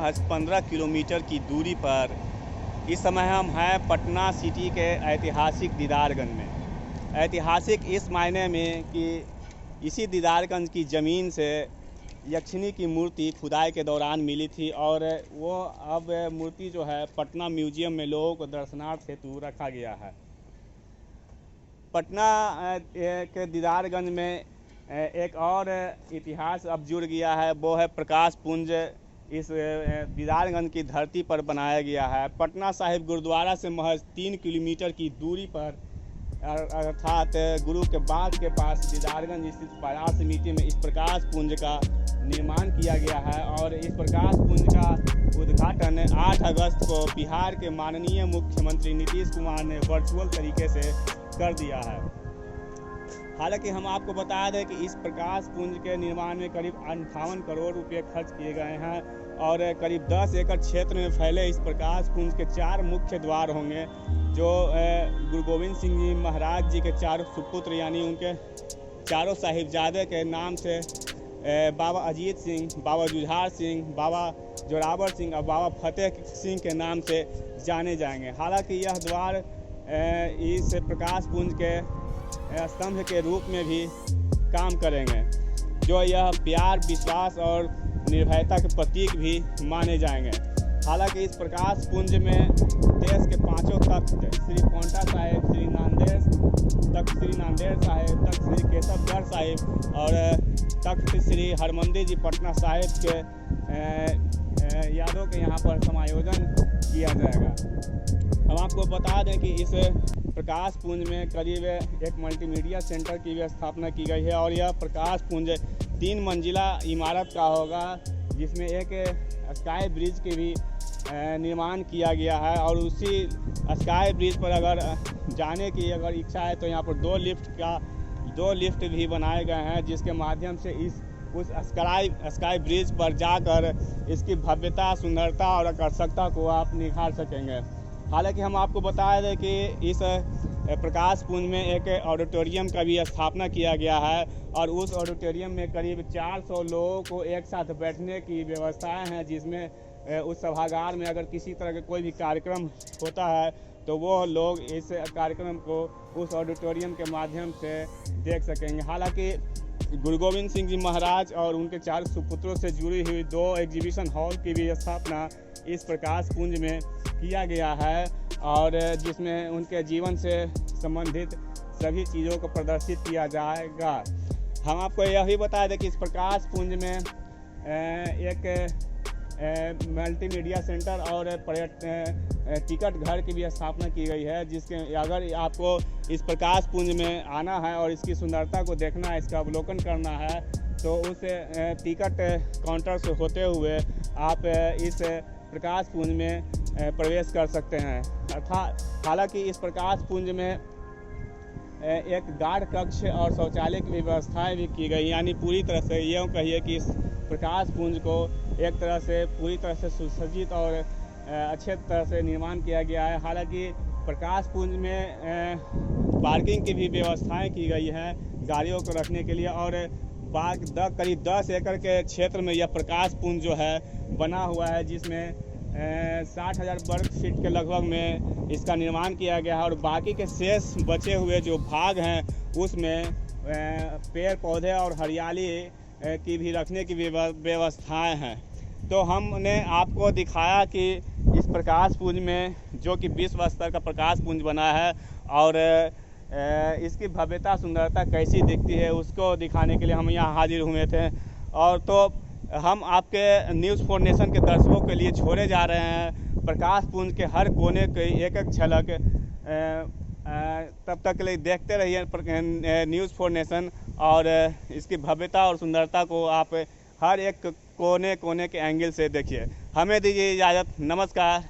महज 15 किलोमीटर की दूरी पर इस समय हम हैं पटना सिटी के ऐतिहासिक दीदारगंज में। ऐतिहासिक इस मायने में कि इसी दीदारगंज की ज़मीन से यक्षिणी की मूर्ति खुदाई के दौरान मिली थी और वो अब मूर्ति जो है पटना म्यूजियम में लोगों को दर्शनार्थ हेतु रखा गया है। पटना के दीदारगंज में एक और इतिहास अब जुड़ गया है, वो है प्रकाश पुंज। इस दीदारगंज की धरती पर बनाया गया है। पटना साहिब गुरुद्वारा से महज 3 किलोमीटर की दूरी पर अर्थात गुरु के बाग के पास दीदारगंज स्थित बाजार समिति में इस प्रकाश पुंज का निर्माण किया गया है और इस प्रकाश पुंज का उद्घाटन 8 अगस्त को बिहार के माननीय मुख्यमंत्री नीतीश कुमार ने वर्चुअल तरीके से कर दिया है। हालांकि हम आपको बता दें कि इस प्रकाश पुंज के निर्माण में करीब 58 करोड़ रुपए खर्च किए गए हैं और करीब 10 एकड़ क्षेत्र में फैले इस प्रकाश पुंज के 4 मुख्य द्वार होंगे, जो गुरु गोविंद सिंह जी महाराज जी के 4 सुपुत्र यानी उनके चारों साहिबजादे के नाम से बाबा अजीत सिंह, बाबा जुझार सिंह, बाबा जोरावर सिंह और बाबा फतेह सिंह के नाम से जाने जाएंगे। हालांकि यह द्वार इस प्रकाश पुंज के स्तंभ के रूप में भी काम करेंगे, जो यह प्यार, विश्वास और निर्भयता के प्रतीक भी माने जाएंगे। हालांकि इस प्रकाश पुंज में देश के 5 तख्त श्री पांवटा साहिब, श्री नांदेड़ साहिब, तख्त श्री केशवगढ़ साहिब और तख्त श्री हरमंदिर जी पटना साहिब के यादों के यहाँ पर समायोजन किया जाएगा। हम आपको बता दें कि इस प्रकाश पुंज में करीब एक मल्टीमीडिया सेंटर की भी स्थापना की गई है और यह प्रकाश पुंज 3 मंजिला इमारत का होगा, जिसमें एक स्काई ब्रिज की भी निर्माण किया गया है और उसी स्काई ब्रिज पर अगर जाने की अगर इच्छा है तो यहाँ पर 2 लिफ्ट भी बनाए गए हैं, जिसके माध्यम से उस स्काई ब्रिज पर जाकर इसकी भव्यता, सुंदरता और आकर्षकता को आप निखार सकेंगे। हालांकि हम आपको बता दें कि इस प्रकाश पुंज में एक ऑडिटोरियम का भी स्थापना किया गया है और उस ऑडिटोरियम में करीब 400 लोगों को एक साथ बैठने की व्यवस्थाएं हैं, जिसमें उस सभागार में अगर किसी तरह का कोई भी कार्यक्रम होता है तो वो लोग इस कार्यक्रम को उस ऑडिटोरियम के माध्यम से देख सकेंगे। हालांकि गुरु गोविंद सिंह जी महाराज और उनके 4 सुपुत्रों से जुड़ी हुई 2 एग्जीबिशन हॉल की भी स्थापना इस प्रकाश पुंज में किया गया है और जिसमें उनके जीवन से संबंधित सभी चीज़ों को प्रदर्शित किया जाएगा। हम आपको यह भी बता दें कि इस प्रकाश पुंज में एक मल्टीमीडिया सेंटर और टिकट घर की भी स्थापना की गई है, जिसके अगर आपको इस प्रकाश पुंज में आना है और इसकी सुंदरता को देखना है, इसका अवलोकन करना है, तो उस टिकट काउंटर से होते हुए आप इस प्रकाश पुंज में प्रवेश कर सकते हैं। अर्थात हालांकि इस प्रकाश पुंज में एक गार्ड कक्ष और शौचालय की व्यवस्थाएं भी की गई, यानी पूरी तरह से यूँ कहिए कि इस प्रकाश पुंज को एक तरह से पूरी तरह से सुसज्जित और अच्छे तरह से निर्माण किया गया है। हालांकि प्रकाश पुंज में पार्किंग की भी व्यवस्थाएं की गई हैं गाड़ियों को रखने के लिए और करीब 10 एकड़ के क्षेत्र में यह प्रकाश पुंज जो है बना हुआ है, जिसमें 60,000 वर्ग फीट के लगभग में इसका निर्माण किया गया है और बाकी के शेष बचे हुए जो भाग हैं उसमें पेड़ पौधे और हरियाली की भी रखने की व्यवस्थाएं हैं। तो हमने आपको दिखाया कि इस प्रकाश पुंज में जो कि विश्व स्तर का प्रकाश पुंज बना है और इसकी भव्यता, सुंदरता कैसी दिखती है उसको दिखाने के लिए हम यहाँ हाजिर हुए थे। और तो हम आपके न्यूज़ 4 नेशन के दर्शकों के लिए छोड़े जा रहे हैं प्रकाश पुंज के हर कोने की एक झलक। तब तक के लिए देखते रहिए न्यूज़ 4 नेशन और इसकी भव्यता और सुंदरता को आप हर एक कोने के एंगल से देखिए। हमें दीजिए इजाज़त। नमस्कार।